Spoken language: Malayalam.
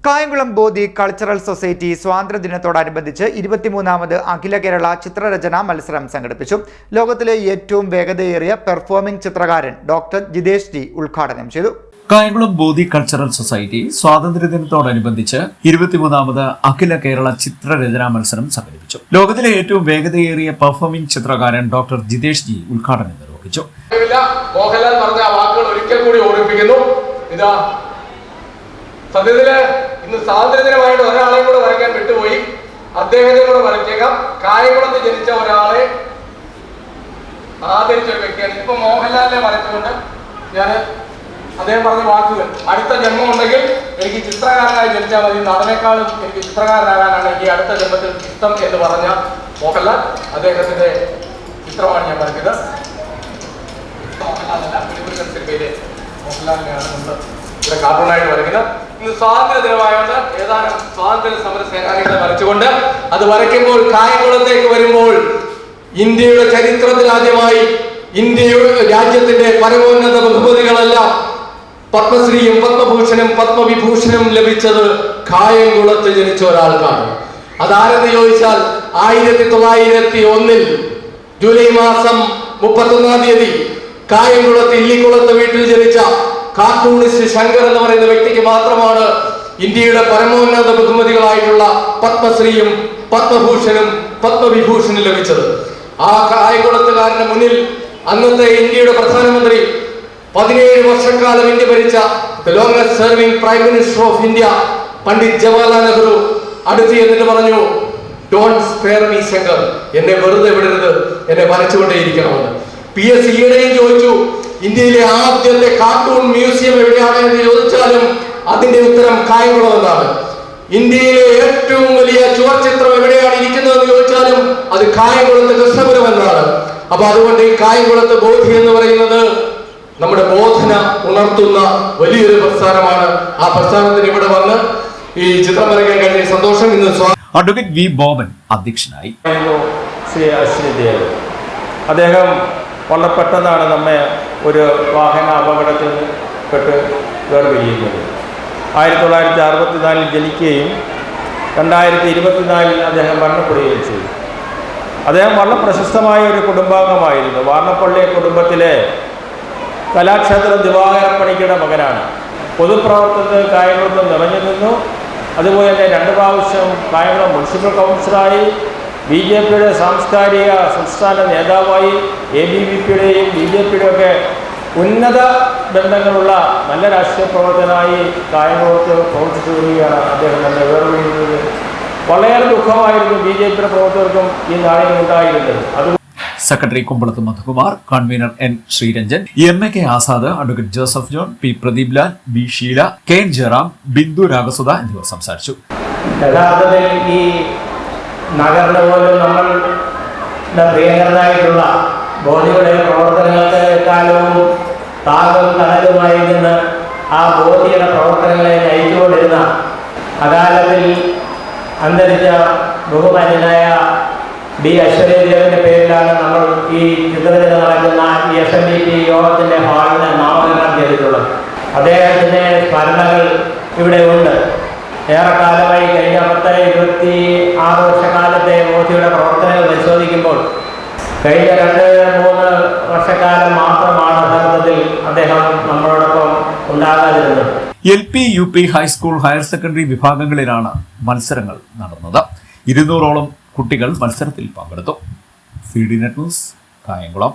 കായംകുളം ബോധി കൾച്ചറൽ സൊസൈറ്റി സ്വാതന്ത്ര്യദിനത്തോടനുബന്ധിച്ച് 23ാമത് അഖില കേരള ചിത്രരചനാ മത്സരം സംഘടിപ്പിച്ചു. ലോകത്തിലെ ഏറ്റവും വേഗതയേറിയ പെർഫോമിംഗ് ചിത്രകാരൻ ഡോക്ടർ ജിതേഷ് ജി ഉദ്ഘാടനം ചെയ്തു. കായംകുളം ബോധി കൾച്ചറൽ സൊസൈറ്റി സ്വാതന്ത്ര്യദിനത്തോടനുബന്ധിച്ച് 23ാമത് അഖില കേരള ചിത്രരചനാ മത്സരം സംഘടിപ്പിച്ചു. ലോകത്തിലെ ഏറ്റവും വേഗതയേറിയ പെർഫോമിംഗ് ചിത്രകാരൻ ഡോക്ടർ ജിതേഷ് ജി ഉദ്ഘാടനം നിർവഹിച്ചു. മോഹൻലാൽ പറഞ്ഞ വാക്കുകൾ ഒരിക്കൽ കൂടി ഓർമ്മിപ്പിക്കുന്നു. ഇതാ സത്യത്തില് ഇന്ന് സ്വാതന്ത്ര്യദിനമായിട്ട് ഒരാളെയും കൂടെ വരയ്ക്കാൻ വിട്ടുപോയി. അദ്ദേഹത്തെ കൂടെ വരയ്ക്കാം. കായംകുളത്ത് ജനിച്ച ഒരാളെ ആദരിച്ച ഒരു വ്യക്തിയാണ്. ഇപ്പൊ മോഹൻലാലിനെ വരച്ചുകൊണ്ട് ഞാൻ അദ്ദേഹം പറഞ്ഞ വാക്കുകൾ, അടുത്ത ജന്മം ഉണ്ടെങ്കിൽ എനിക്ക് ചിത്രകാരനായി ജനിച്ചാൽ മതി, നടനേക്കാളും എനിക്ക് ചിത്രകാരനാകാനാണ് ഈ അടുത്ത ജന്മത്തിൽ ഇഷ്ടം എന്ന് പറഞ്ഞ മോഹൻലാൽ, അദ്ദേഹത്തിന്റെ ചിത്രമാണ് ഞാൻ വരയ്ക്കുന്നത്. മോഹൻലാലല്ല, വെളിപ്പെടുത്തൽ സിനിമയിലെ മോഹൻലാലിനെയാണ് നമ്മൾ ഇവിടെ കാർട്ടൂണായിട്ട് വരയ്ക്കുന്നത്. ഇന്ന് സ്വാതന്ത്ര്യ ദിനമായതുകൊണ്ട് ഏതാനും സ്വാതന്ത്ര്യ സമര സേനാനികളെ വരച്ചുകൊണ്ട് അത് വരയ്ക്കുമ്പോൾ കായംകുളത്തേക്ക് വരുമ്പോൾ ഇന്ത്യയുടെ ചരിത്രത്തിൽ ആദ്യമായി ഇന്ത്യയുടെ രാജ്യത്തിന്റെ പരമോന്നത ബഹുമതികളെല്ലാം പത്മശ്രീയും പത്മഭൂഷണും പത്മവിഭൂഷണും ലഭിച്ചത് കായംകുളത്ത് ജനിച്ച ഒരാൾക്കാണ്. അതാരെന്ന് ചോദിച്ചാൽ 1901 ജൂലൈ മാസം 31-ാം തീയതി കായംകുളത്ത് ഇല്ലിക്കുളത്ത് വീട്ടിൽ ജനിച്ച കാർട്ടൂണിസ്റ്റ് ശങ്കർ എന്ന് പറയുന്ന വ്യക്തിക്ക് മാത്രമാണ് ഇന്ത്യയുടെ പരമോന്നത ബഹുമതികളായിട്ടുള്ള പത്മശ്രീയും പത്മഭൂഷണും പത്മവിഭൂഷണും ലഭിച്ചത്. ആ കായംകുളത്തുകാരന്റെ മുന്നിൽ അന്നത്തെ ഇന്ത്യയുടെ പ്രധാനമന്ത്രി 17 വർഷക്കാലം ഇന്ത്യ ഭരിച്ച longest serving prime minister of India Pandit Jawaharlal Nehru അടുത്ത് എന്നിട്ട് പറഞ്ഞു, ഡോണ്ട് സ്പെയർ മീ ശങ്കർ, എന്നെ വെറുതെ വിടരുത്, എന്നെ വരച്ചുകൊണ്ടേയിരിക്കണമെന്ന്. PSC ഈയിടെയും ചോദിച്ചു, ഇന്ത്യയിലെ ആദ്യത്തെ കാർട്ടൂൺ മ്യൂസിയം എവിടെയാണ് എന്ന് ചോദിച്ചാലും അതിന്റെ ഉത്തരം കായംകുളം എന്നാണ്. ഇന്ത്യയിലെ ഏറ്റവും വലിയ ചുവർചിത്രം എവിടെയാണ് ഇരിക്കുന്നതെന്ന് ചോദിച്ചാലും അത് കായംകുളത്ത് കൃഷ്ണപുരം എന്നാണ്. അപ്പൊ അതുകൊണ്ട് ഈ കായംകുളത്ത് ബോധി എന്ന് പറയുന്നത് നമ്മുടെ ബോധന ഉണർത്തുന്ന വലിയൊരു പ്രസ്ഥാനമാണ്. ആ പ്രസ്ഥാനത്തിന് ഇവിടെ വന്ന് ഈ ചിത്രം വരയ്ക്കാൻ കഴിഞ്ഞ സന്തോഷം. ഇന്ന് അഡ്വക്കേറ്റ് വി ബോബൻ അധ്യക്ഷനായി. ശ്രീ അശ്വിനിദേവ് അദ്ദേഹം വളരെ പെട്ടെന്നാണ് നമ്മെ ഒരു വാഹന അപകടത്തിൽ പെട്ട് വേർപിരിയുന്നത്. 1964 ജനിക്കുകയും 2024 അദ്ദേഹം മരണപ്പെടുകയും ചെയ്തു. അദ്ദേഹം വളരെ പ്രശസ്തമായ ഒരു കുടുംബാംഗമായിരുന്നു. വാർണപ്പള്ളി കുടുംബത്തിലെ കലാക്ഷേത്രം ദിവാകരപ്പണിക്കയുടെ മകനാണ്. പൊതുപ്രവർത്തനത്തിൽ കായംകുളത്ത് നിറഞ്ഞു നിന്നു. അതുപോലെ തന്നെ 2 പ്രാവശ്യം കായംകുളം മുനിസിപ്പൽ കൗൺസിലറായി, BJPയുടെ സാംസ്കാരിക സംസ്ഥാന നേതാവായി, ABVPയുടെയും BJPയുടെയും ഒക്കെ ഉന്നത ബന്ധങ്ങളുള്ള നല്ല രാഷ്ട്രീയ പ്രവർത്തകനായി കായംകുളത്ത് പ്രവർത്തിച്ചു വരികയാണ്. അദ്ദേഹം തന്നെ വേർപിരിയുന്നത് വളരെയേറെ ദുഃഖമായിരുന്നു BJPയുടെ പ്രവർത്തകർക്കും ഈ നാടിനും ഉണ്ടായിരുന്നത്. Secretary Kumbalath Madhukumar, convener N Sreeranjan, MK Azad, advocate Joseph John, P Pradeep Lal, B Sheela, K Jayaram, Bindu Ragasudha എന്നിവർ സംസാരിച്ചു. യഥാർത്ഥത്തിൽ ഈ നഗറിന് പോലും നമ്മളുടെ പ്രിയങ്കരനായിട്ടുള്ള ബോധിയുടെ പ്രവർത്തനങ്ങൾക്ക് കാലവും താങ്ങും തണലുമായി നിന്ന് ആ ബോധിയുടെ പ്രവർത്തനങ്ങളെ നയിച്ചുകൊണ്ടിരുന്ന അകാലത്തിൽ അന്തരിച്ച ബഹുമാന്യനായ D അശ്വനിദേവന്റെ പേരിലാണ് നമ്മൾ ഈ ചിത്രത്തിൽ നടക്കുന്ന ഈ SNDP യോഗത്തിന്റെ ഹാളിന് നാമകരണം ചെയ്തിട്ടുള്ളത്. അദ്ദേഹത്തിന്റെ സ്മരണകൾ ഇവിടെ ഉണ്ട്. ഏറെക്കാലമായി കഴിഞ്ഞ 26 വർഷക്കാലത്തെ ബോധിയുടെ പ്രവർത്തനങ്ങൾ പരിശോധിക്കുമ്പോൾ കഴിഞ്ഞ 2-3 വർഷക്കാലം മാത്രമാണ് യഥാർത്ഥത്തിൽ അദ്ദേഹം നമ്മളോടൊപ്പം ഉണ്ടാകാതിരുന്നത്. LP, UP, high school, higher secondary വിഭാഗങ്ങളിലാണ് മത്സരങ്ങൾ നടന്നത്. 200ഓളം കുട്ടികൾ മത്സരത്തിൽ പങ്കെടുത്തു. CD net news, Kayamkulam.